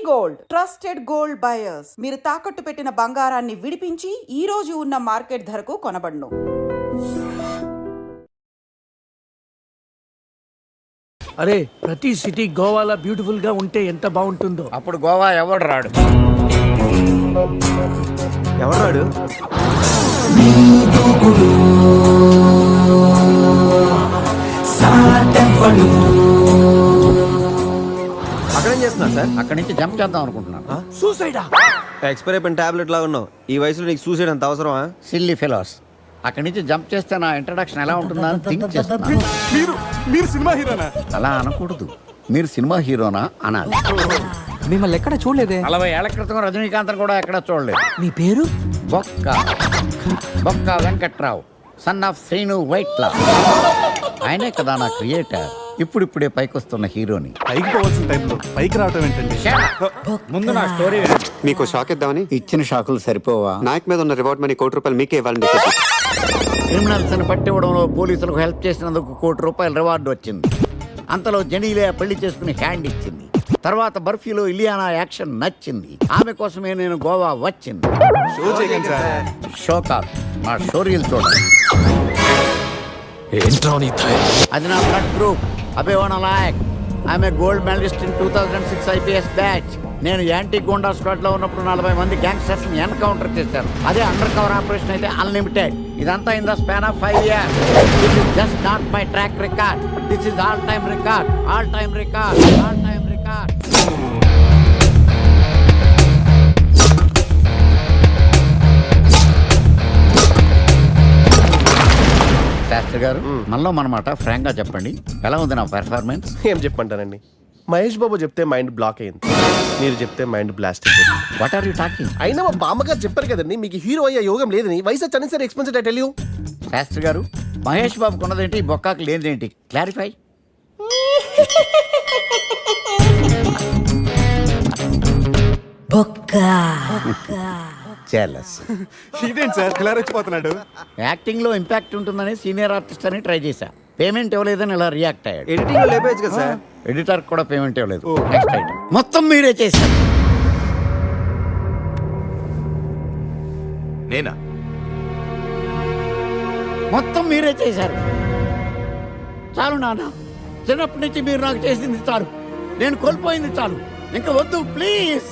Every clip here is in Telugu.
Gold trusted gold buyers. మీరు తాకట్టు పెట్టిన బంగారాన్ని విడిపించి ఈ రోజు ఉన్న మార్కెట్ ధరకు కొనబడును. అరే ప్రతి సిటీ గోవాలో బ్యూటిఫుల్ గా ఉంటే ఎంత బాగుంటుందో. అప్పుడు గోవా ఎవడు రాడు. ఎవరు రాడు? అక్కడేం చేస్తున్నా సార్? అక్కడి నుంచి జంప్ చేద్దాం అనుకుంటున్నాను. సూసైడా? ఎక్స్పైర్ అయిపోయిన టాబ్లెట్ లాగా ఉన్నావు. ఈ వయసులో నీకు సూసైడ్ అంత అవసరమా? Silly fellows. అక్కడి నుంచి జంప్ చేస్తే నా ఇంట్రడక్షన్ ఎలా ఉంటుందా అని థింక్ చేస్తున్నాను. మీరు సినిమా హీరోనా? అలా అనకూడదు, మీరు సినిమా హీరోనా అనాలి. మిమ్మల్ని ఎక్కడ చూడలేదే. 40 ఏళ్ల క్రితం రజనీకాంత్ కూడా ఎక్కడ చూడలేదు. మీ పేరు? బొక్క వెంకట్రావు, సన్ ఆఫ్ శ్రీను వైట్లా. ఆయనే కదా నా క్రియేటర్. ఇప్పుడిప్పుడే పైకొస్తున్న హీరోని. పైకి పోవాల్సిన టైంలో పైకి రావటం ఏంటండి? ముందు నా స్టోరీ వినండి. మీకు షాక్ ఇద్దామని. ఇచ్చిన షాకులు సరిపోవా? నాయక్ మీద ఉన్న రివార్డ్ మనీ ₹1 మీకే ఇవ్వాలని డిసైడ్. క్రిమినల్స్ ని పట్టివ్వడంలో పోలీసులకు హెల్ప్ చేసినందుకు ₹1 రివార్డు వచ్చింది. అంతలో జనీలే పెళ్లి చేసుకుని హ్యాండ్ ఇచ్చింది. తర్వాత బర్ఫీలో ఇలియానా యాక్షన్ నచ్చింది. ఆమె కోసమే నేను గోవా వచ్చింది. షో కాదు, నా స్టోరీలు చూడండి. అది నా బ్లడ్ గ్రూప్. అభివాన లాయక్. ఆమె gold medallist in 2006 IPS batch. నేను యాంటీ గోండా స్క్వాడ్ లో ఉన్నప్పుడు 40 మంది గ్యాంగ్స్టర్స్ ని ఎన్కౌంటర్ చేశారు. అదే అండర్ కవర్ ఆపరేషన్ అయితే అన్లిమిటెడ్. ఇదంతా in the span of 5 years. This is just not my track record. This is all time record. All time record. All time record. Shastri garu, మనలో మనమాట ఫ్రాంక్ గా చెప్పండి, ఎలా ఉంది నా పెర్ఫార్మెన్స్? ఏం చెప్పంటానండి, మహేష్ బాబు చెప్తే మైండ్ బ్లాక్ అయింది, మీరు చెప్తే మైండ్ బ్లాస్ట్ అయింది. What are you talking? అయినా మా బామ్మగారు చెప్పారు కదండి మీకు హీరో అయ్యే యోగం లేదని. వయసు వచ్చని sir expensive tell you. Shastri garu, Mahesh బాబుకు ఉన్నదేంటి, బొక్కాకు లేనిదేంటి? క్లారిఫై. ఇదేంటి సార్ ఇలా రెచ్చిపోతున్నాడు? యాక్టింగ్ లో ఇంపాక్ట్ ఉంటుందని సీనియర్ ఆర్టిస్ట్ అని ట్రై చేశా. పేమెంట్ ఇవ్వలేదని ఇలా రియాక్ట్ అయ్యాడు. ఎడిటింగ్ లో లేపేయచ్చు కదా సార్. ఎడిటర్ కూడా పేమెంట్ ఇవ్వలేదు. Next item. మొత్తం మీరే చేశారు. నేనా? మొత్తం మీరే చేశారు. చాలు నాన్న, చిన్నప్పటి నుంచి మీరు నాకు చేసింది చాలు. నేను కోల్పోయింది చాలు. ఇంకా వద్దు ప్లీజ్.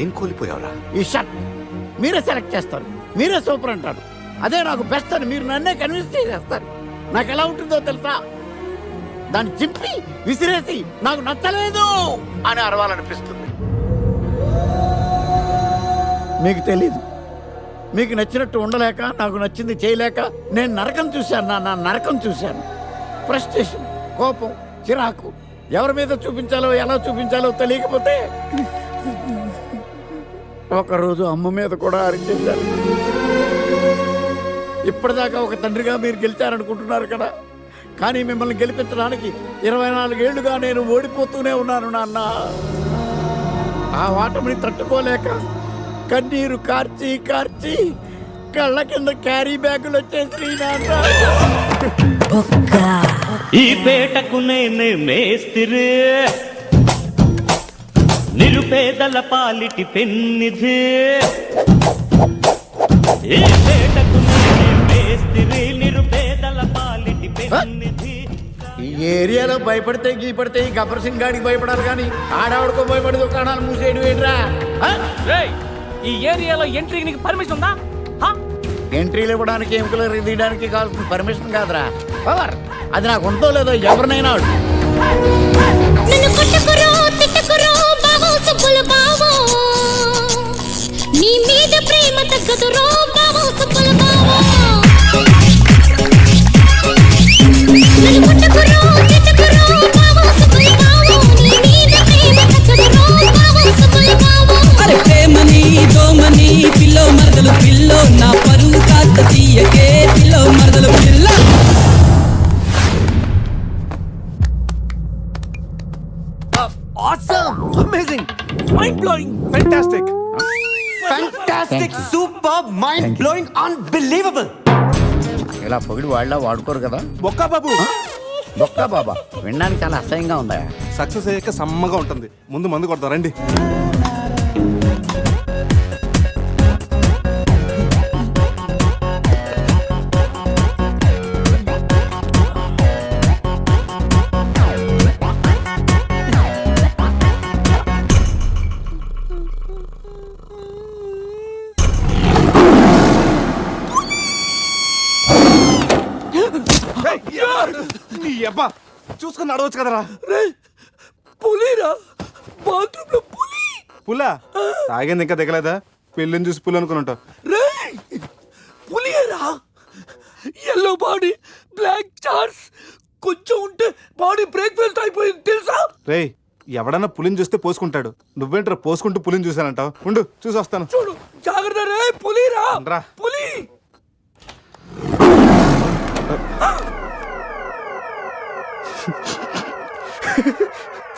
ఏం కోల్పోయావురా? ఈ షర్ట్ మీరే సెలెక్ట్ చేస్తారు, మీరే సూపర్ అంటారు. అదే నాకు బెస్ట్ అని మీరు నన్నే కన్విన్స్ చేసేస్తారు. నాకు ఎలా ఉంటుందో తెలుసా? దాన్ని చింపి విసిరేసి నాకు నచ్చలేదు అని అరవాలనిపిస్తుంది. మీకు తెలీదు, మీకు నచ్చినట్టు ఉండలేక, నాకు నచ్చింది చేయలేక నేను నరకం చూశాను. నా నరకం చూశాను. ఫ్రస్ట్రేషన్, కోపం, చిరాకు, ఎవరి మీద చూపించాలో ఎలా చూపించాలో తెలియకపోతే ఒకరోజు అమ్మ మీద కూడా అరిచేశారు. ఇప్పటిదాకా ఒక తండ్రిగా మీరు గెలిచారనుకుంటున్నారు కదా, కానీ మిమ్మల్ని గెలిపించడానికి 24 ఏళ్లుగా నేను ఓడిపోతూనే ఉన్నాను నాన్న. ఆ ఓటమిని తట్టుకోలేక కన్నీరు కార్చి కార్చి కళ్ళ కింద క్యారీ బ్యాగులు వచ్చేసి నాన్న. ఈ పేటకు నేనే మేస్తిరి, నిరుపేదల పాలిటి పెన్నిధి. ఈ పేటకు నేనే మేస్తిరి, నిరుపేదల పాలిటి పెన్నిధి. ఈ ఏరియాలో భయపడితే గీపడితే ఈ గబ్బర్ సింగ్ గాడికి భయపడాలి, కానీ ఆడవాడికో భయపడి దుకాణాలు మూసేయడం ఏంట్రా? ఈ ఏరియాలో ఎంట్రీకి నీకు పర్మిషన్ ఉందా? ఎంట్రీలు ఇవ్వడానికి, ఎముకలు తీయడానికి కావాల్సిన పర్మిషన్ కాదురా, పవర్. అది నాకు ఉందో లేదో ఎవరినైనా నీ మీద ప్రేమ తగ్గదు రో బావో సుబ్బుల బావో. నన్ను కొట్టకురో తిట్టకురో బావో సుబ్బుల బావో. నీ మీద ప్రేమ తగ్గదు రో బావో సుబ్బుల బావో. అరే ప్రేమని దోమని పిల్లో మరదలు పిల్లో, నా పరువు కాస్త తీయకే పిల్లో మరదలు పిల్ల. Awesome! Amazing! Mind blowing! Fantastic! Fantastic! Superb! Mind blowing! Unbelievable! ఇలా పొగిడి వాళ్ళ వాడుకోరు కదా. బొక్క బాబు, బొక్క బాబా వినడానికి చాలా అసహ్యంగా ఉందా? సక్సెస్ అయ్యాక సమ్మగా ఉంటుంది. ముందు మందు కొడతాం రండి. నీ అబ్బా చూసుకొని నడవచ్చు కదరా. పులిరా, బాత్రూంలో పులి. పులా తాగింది ఇంకా దిగలేదా? పెళ్ళిని చూసి పులి అనుకుని ఉంటావు. రేయ్, పులిరా, ఎల్లో బాడీ, బ్లాక్ చార్స్, కొంచెం ఉంటే బాడీ బ్రేక్ ఫెయిల్ అయిపోయింది తెలుసా? రేయ్ ఎవడన్నా పులిని చూస్తే పోసుకుంటాడు. నువ్వేంట్రా పోసుకుంటూ పులిని చూసానంటావు? ఉండు చూసి వస్తాను. చూడు జాగ్రత్త రే, పులిరా, రా. పులి.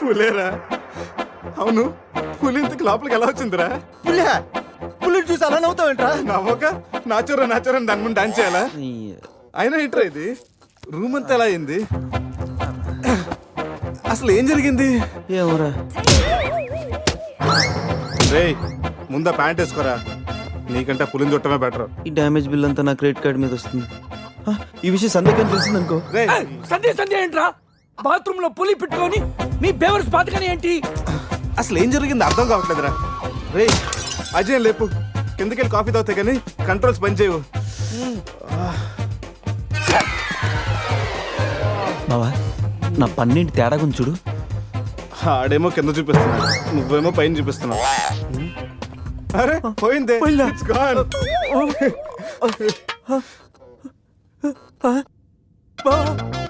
పులేరా? అవును, పులి ఇంతకు లోపలికి ఎలా వచ్చిందిరా? పులిని చూసి అలా నవ్వుతావేంట్రా? నవ్వక నాచురా నాచురా దాని ముందు డాన్స్ చేయాలా? అయినా ఏంట్రా ఇది? రూమ్ అంతా ఎలా అయింది? అసలు ఏం జరిగింది? ఏమోరా. రేయ్ ముందా ప్యాంట్ వేసుకోరా. నీకంటే పులిని చుట్టమే బెటర్. ఈ డ్యామేజ్ బిల్ అంతా నా క్రెడిట్ కార్డ్ మీద వస్తుంది. ఈ విషయం సందేహం తెలిసింది అనుకో. రేయ్ సంధ్య ఏంట్రా? బాత్రూమ్ లో పులి పెట్టుకొని మీ బేవర్స్ బాతకని ఏంటి? అసలు ఏం జరిగింది అర్థం కావట్లేదురా. రేయ్ అజయ్ లేపు, కిందకెళ్ళి కాఫీ తాగుతాయి కానీ కంట్రోల్స్ పని చేయవు. బావా నా పన్నెండు తేడా గురించి చూడు. ఆడేమో కింద చూపిస్తున్నాడు, నువ్వేమో పైన చూపిస్తున్నావు. అరే పోయిందే. It's gone.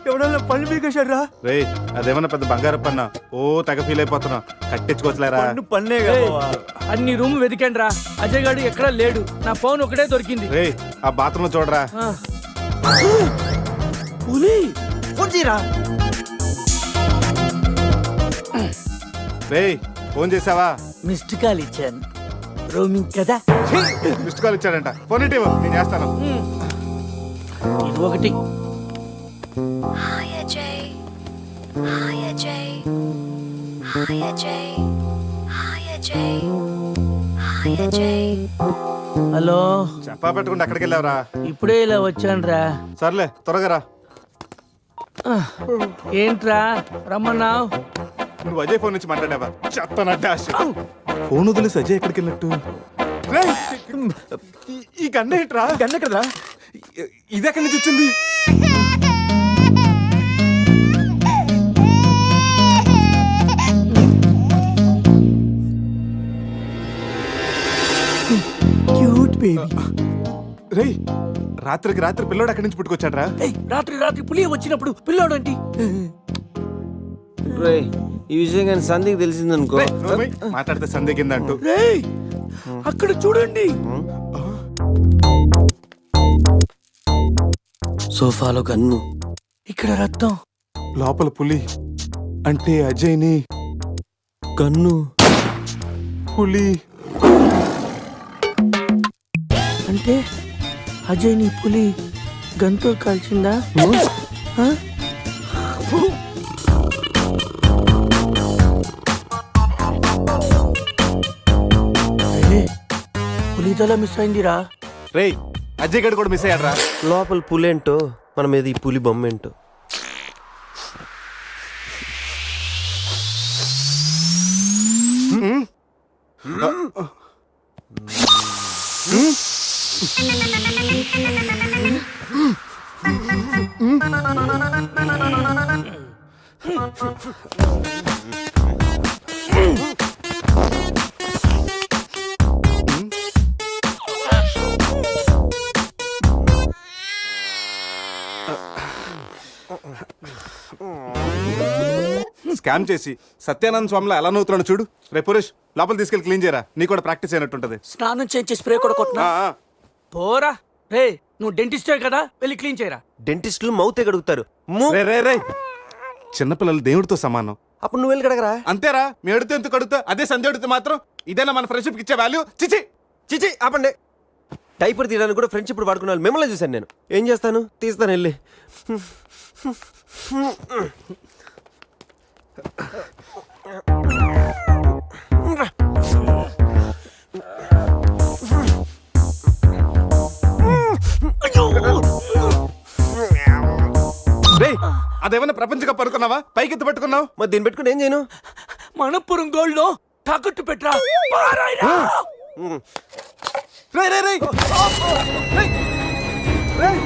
ఎవడన్నా పళ్ళు పీకేశారా? రేయ్ అదేమన్నా పెద్ద బంగారు పన్నా? ఓ తెగ ఫీల్ అయిపోతున్నా. కట్టించుకోవచ్చులేరా. పన్నే అన్ని రూమ్ వెతికండి రా, అజయ్ గాడు ఎక్కడా లేడు. నా ఫోన్ ఒకటే దొరికింది. రేయ్ ఆ బాత్రూమ్ లో చూడరా. పులి. ఫోన్ చేయరా. రేయ్ ఫోన్ చేసావా? మిస్డ్ కాల్ ఇచ్చాను, రోమింగ్ కదా. మిస్డ్ కాల్ ఇచ్చాడంట. ఫోన్ ఇటీవ్ నేను చేస్తాను. ఇది ఒకటి. Hi Ajay. Hi Ajay. Hi Ajay. Hi Ajay. Hi Ajay. Hello, చెప్పా పెట్టుకుంటే అక్కడికి వెళ్ళావరా? ఇప్పుడే ఇలా వచ్చాను రా. సర్లే త్వరగా రా. ఏంట్రా రమ్మన్నావు? నువ్వు అజయ్ ఫోన్ నుంచి మాట్లాడావా? చెప్తానంటే ఫోన్ వదిలేసి అజయ్ ఎక్కడికి వెళ్ళినట్టు? రేయ్, ఈ గన్న ఏంట్రా? గన్న కదరా? ఇది ఎక్కడి నుంచి వచ్చింది? Cute baby. రేయ్ రాత్రికి రాత్రి పిల్లోడు అక్కడి నుంచి పుట్టుకొచ్చాడ్రా. రాత్రి పులి వచ్చినప్పుడు పిల్లోడు ఏంటి? రే ఈ విషయం కానీ సంధికి తెలిసిందనుకో. రేయ్, నోర్మై, మాట్లాడితే సందేహిందంటూ. రేయ్ అక్కడ చూడండి. సోఫాలో గన్ను, ఇక్కడ రక్తం. లోపల పులి అంటే అజయ్ని గన్ను, పులి అంటే అజయ్ నీ పులి గంతో కాల్చిందా? ఆ? ఏ, పులి తల మిస్ అయిందిరా. రేయ్ అజయ్ గడు కూడా మిస్ అయ్యాడ్రా. లోపల పులేంటో మన మీద ఈ పులి బొమ్మ ఏంటో. స్కామ్ చేసి సత్యానంద స్వామిలో ఎలా నవ్వుతున్నాడు చూడు. రేపు పురేష్ లోపల తీసుకెళ్ళి క్లీన్ చేయరా, నీ కూడా ప్రాక్టీస్ అయినట్టుంటది. స్నానం చేయించి స్ప్రే కూడా కొట్టినా పోరా. రే నువ్వు డెంటిస్టే కదా, వెళ్ళి క్లీన్ చేయరా. డెంటిస్టులు మౌత్ గడుగుతారు. రే చిన్నపిల్లలు దేవుడితో సమానం. అప్పుడు నువ్వు వెళ్ళి కడగరా. అంతేరా, మీ అడితే ఎందుకు అడుగుతా? అదే సంధ్య అడిగితే మాత్రం ఇదేనా మన ఫ్రెండ్షిప్ ఇచ్చే వాల్యూ? చిచి చిచి ఆపండి. టైపర్ తీయడానికి కూడా ఫ్రెండ్స్ ఇప్పుడు వాడుకున్నాను. మిమ్మల్ని చూశాను నేను. ఏం చేస్తాను, తీస్తాను వెళ్ళి. రేయ్, అదేమన్నా ప్రపంచ కప్ అనుకున్నావా? పైకి ఎత్తు పట్టుకున్నావు. మరి దీన్ని పెట్టుకుని ఏం చేయను? మనపురం గోల్డ్ లో తాకట్టు పెట్టరా. పారాయిరా. రేయ్ రేయ్ రేయ్ రేయ్ రేయ్.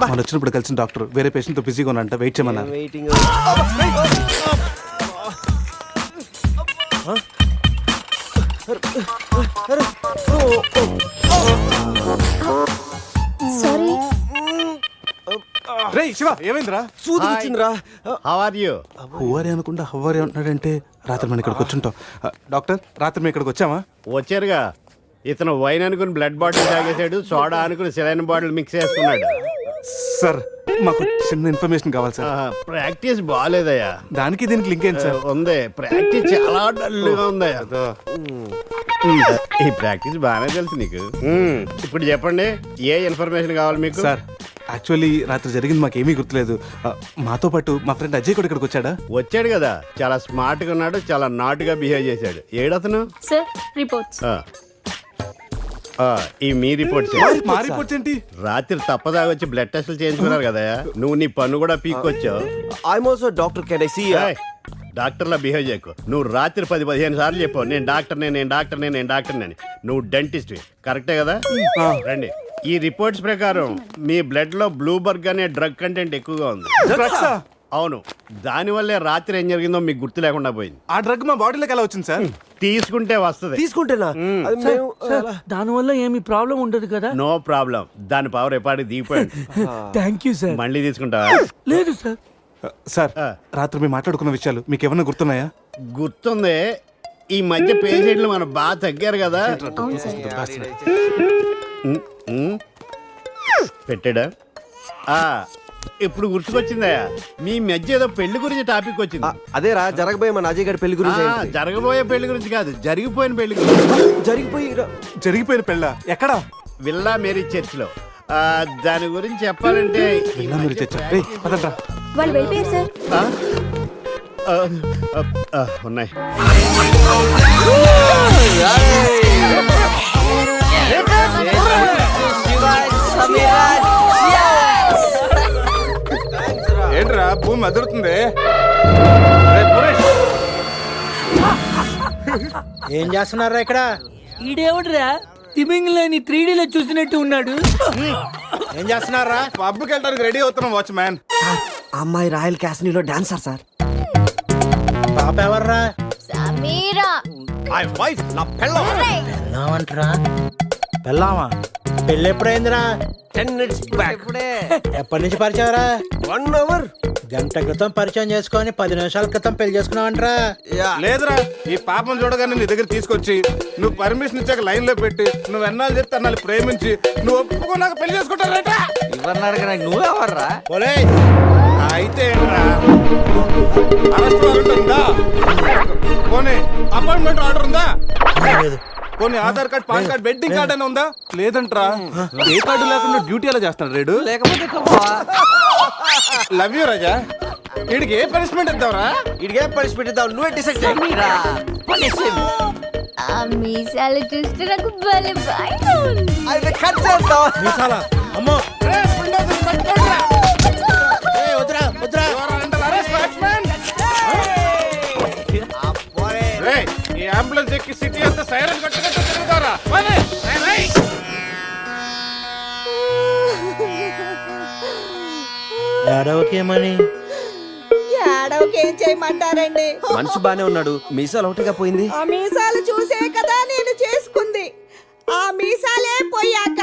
మనం వచ్చినప్పుడు కలిసిన డాక్టర్ వేరే పేషెంట్ తో బిజీగా ఉన్నంట, వెయిట్ చేయమన్నారు. వెయిటింగ్. సారీ. రేయ్ శివ, ఏమైందిరా? సూది వచ్చిందిరా. How are you? హువారి అనుకుంటా హువారి అంటున్నాడంటే రాత్రి మనం ఇక్కడికి వచ్చుంటాం. డాక్టర్, రాత్రి మేము ఇక్కడికి వచ్చామా? వచ్చారుగా. ఇతను వైన్ అనుకుని బ్లడ్ బాటిల్ తాగేశాడు, సోడా అనుకుని సెలైన్ బాటిల్ మిక్స్ చేసుకున్నాడు. సార్, మాకు చిన్న ఇన్ఫర్మేషన్ కావాలి సార్. ప్రాక్టీస్ బాగాలేదయ్యా. దానికి దీనికి లింక్ ఏంటి సార్? ఉంది, ప్రాక్టీస్ చాలా డల్గా ఉందయ్యా. ఈ ప్రాక్టీస్ బాగానే తెలుసు నీకు. ఇప్పుడు చెప్పండి, ఏ ఇన్ఫర్మేషన్ కావాలి మీకు? సార్, యాక్చువల్లీ రాత్రి జరిగింది మాకేమీ గుర్తులేదు. మాతో పాటు మా ఫ్రెండ్ అజయ్ కూడా ఇక్కడికి వచ్చాడా? వచ్చాడు కదా, చాలా స్మార్ట్ గా ఉన్నాడు, చాలా నాటుగా బిహేవ్ చేశాడు. ఏడతను? Sir reports. ఈ మీ రిపోర్ట్స్. మా రిపోర్ట్స్ ఏంటి? రాత్రి తప్పదాగా వచ్చి బ్లడ్ టెస్టులు చేయించుకున్నారు కదా, నువ్వు నీ పన్ను కూడా పీక్కొచ్చావు. I'm also doctor. Can I see? డాక్టర్లా బిహేవ్ చేయకు. నువ్వు రాత్రి 10-15 సార్లు చెప్పావు నేను డాక్టర్నే, నేను డాక్టర్నే, నేను డాక్టర్నే అని. నువ్వు డెంటిస్ట్, కరెక్టే కదా? రండి. ఈ రిపోర్ట్స్ ప్రకారం మీ బ్లడ్ లో బ్లూబర్గ్ అనే డ్రగ్ కంటెంట్ ఎక్కువగా ఉంది. అవును, దానివల్లే రాత్రి ఏం జరిగిందో మీకు గుర్తు లేకుండా పోయింది. ఆ డ్రగ్ మా బాడీలోకి ఎలా వచ్చింది సార్? తీసుకుంటే వస్తుంది. తీసుకుంటేనా? దానివల్ల ఏమి ప్రాబ్లం ఉండదు కదా? No problem. దాని పవర్ ఎప్పటికి దిగిపోయింది. Thank you sir. మళ్ళీ తీసుకుంటావా? లేదు సార్. సార్, రాత్రి మేము మాట్లాడుకున్న విషయాలు మీకు ఏమన్నా గుర్తున్నాయా? గుర్తుంది. ఈ మధ్య పేషెంట్లు మనం బాగా తగ్గారు కదా. పెట్టాడా? ఇప్పుడు గుర్తుకొచ్చిందయ్యా, మీ మధ్య ఏదో పెళ్లి గురించి టాపిక్ వచ్చింది. అదేరా, జరగబోయే మన అజయ్ గారి పెళ్లి గురించి. జరగబోయే పెళ్లి గురించి కాదు, జరిగిపోయిన పెళ్లి గురించి. జరిగిపోయిన పెళ్ళ ఎక్కడా? విల్లా మేరీ చర్చ్ లో. దాని గురించి చెప్పాలంటే వాళ్ళు వెళ్ళిపోయారు సార్. ఉన్నాయి. ఏంట్రా భూమి అదురుతుంది? ఏం చేస్తున్నారా ఇక్కడ? ఈడేవడరా తిమింగ్లని 3Dలో చూసినట్టు ఉన్నాడు. ఏం చేస్తున్నారా? పబ్కి వెళ్ళడానికి రెడీ అవుతున్నాం వాచ్ మ్యాన్. అమ్మాయి రాయల్ క్యాసినీలో డాన్సర్ సార్. పాప ఎవర్రా? సమీరా. నా పెళ్ళం. పెళ్ళామంటరా? పెళ్ళామా? పెళ్ళి ఎప్పుడైందిరా? 10 minutes back. ఎప్పటి నుంచి పరిచయం రా? 1 hour. గంట క్రితం పరిచయం చేసుకొని 10 నిమిషాల క్రితం పెళ్లి చేసుకున్నావంటరా? లేదురా, ఈ పాపం చూడగానే నీ దగ్గర తీసుకొచ్చి నువ్వు పర్మిషన్ ఇచ్చాక లైన్ లో పెట్టి నువ్వు ఎన్నాళ్ళు చెప్తే అన్నాళ్ళు ప్రేమించి నువ్వు ఒప్పుకున్నాక పెళ్లి చేసుకుంటారట. నువ్వెవర్రా? ఓలే అయితే అరెస్ట్ వారెంట్ ఉందా? పోనీ అపాయింట్మెంట్ ఆర్డర్ ఉందా? పోనీ Aadhaar card, pan card, wedding card అని ఉందా? లేదంట్రా. ఏ కార్డు లేకుండా డ్యూటీ ఎలా చేస్తాడు రేడు? లేకపోతే లవ్ యూ రాజా. వీడికి ఏ పనిష్మెంట్ ఇద్దాంరా? ఇడిగే పనిష్మెంట్ ఇద్దాం, నువ్వే డిసైడ్ చేయరా. ఆ మీసాలు చూస్తే నాకు భలే భయం ఉంది. అయితే కట్ చేద్దాం. మీసాలా? అమ్మో వద్దురా వద్దురా. ఏడవకేమని ఏడవకేం చేయమంటారండి? మనిషి బానే ఉన్నాడు, మీసాలు ఒకటిగా పోయింది. ఆ మీసాలు చూసే కదా నేను చేసుకుంది. ఆ మీసాలే పోయాక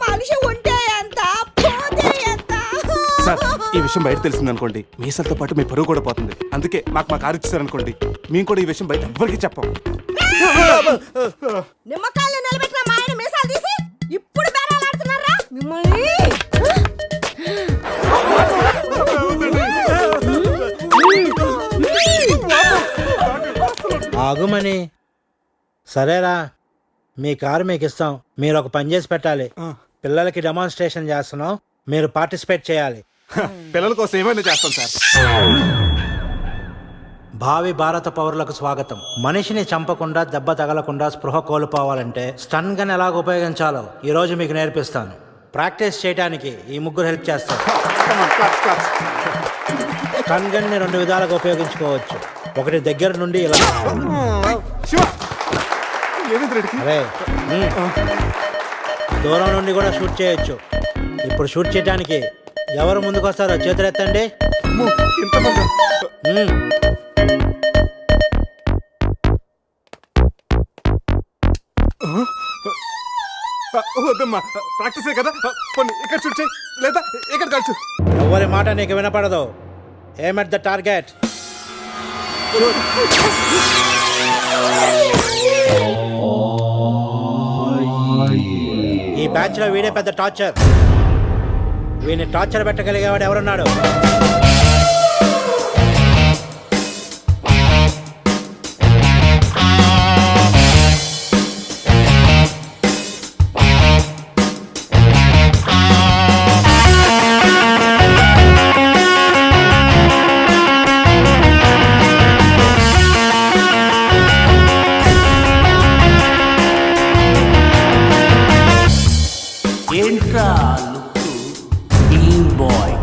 మనిషి ఉంటే ఎంత పోతే ఎంత? సార్ ఈ విషయం బయట తెలిసిందనుకోండి మీసలతో పాటు మీ పరువు కూడా పోతుంది. అందుకే మాకు మా కారు ఇచ్చారనుకోండి మేము కూడా ఈ విషయం బయట ఎవ్వరికి చెప్పం. నిమ్మకాయలు నిలబెట్టిన మా ఆయన మీసాలు తీసి ఇప్పుడు బేరాలాడుతున్నారా మిమ్మల్ని? ఆగుమని. సరేరా, మీ కారు మీకు ఇస్తాం. మీరు ఒక పని చేసి పెట్టాలి. పిల్లలకి డెమాన్స్ట్రేషన్ చేస్తున్నాం, మీరు పార్టిసిపేట్ చేయాలి. పిల్లల కోసం ఏమైనా చేస్తాం సార్. భావి భారత పౌరులకు స్వాగతం. మనిషిని చంపకుండా, దెబ్బ తగలకుండా స్పృహ కోల్పోవాలంటే స్టన్ గన్ ఎలాగ ఉపయోగించాలో ఈ రోజు మీకు నేర్పిస్తాను. ప్రాక్టీస్ చేయడానికి ఈ ముగ్గురు హెల్ప్ చేస్తారు. స్టన్ గన్ ని 2 విధాలుగా ఉపయోగించుకోవచ్చు. ఒకటి దగ్గర నుండి ఇలా, అరే దూరం నుండి కూడా షూట్ చేయొచ్చు. ఇప్పుడు షూట్ చేయడానికి ఎవరు ముందుకు వస్తారో చేతులు ఎత్తండి. వద్దమ్మా, ప్రాక్టీసే కదా. కొన్ని ఇక్కడ షూట్ చేయి, లేదా ఇక్కడ కాల్చు. ఎవరి మాట నీకు వినపడదు. ఏమ్ ఎట్ ద టార్గెట్. ఈ బ్యాచ్ లో వీడే పెద్ద టార్చర్. వీడిని టార్చర్ పెట్టగలిగేవాడు ఎవరున్నాడు? ఏంట్రా లుక్ టీమ్ బాయ్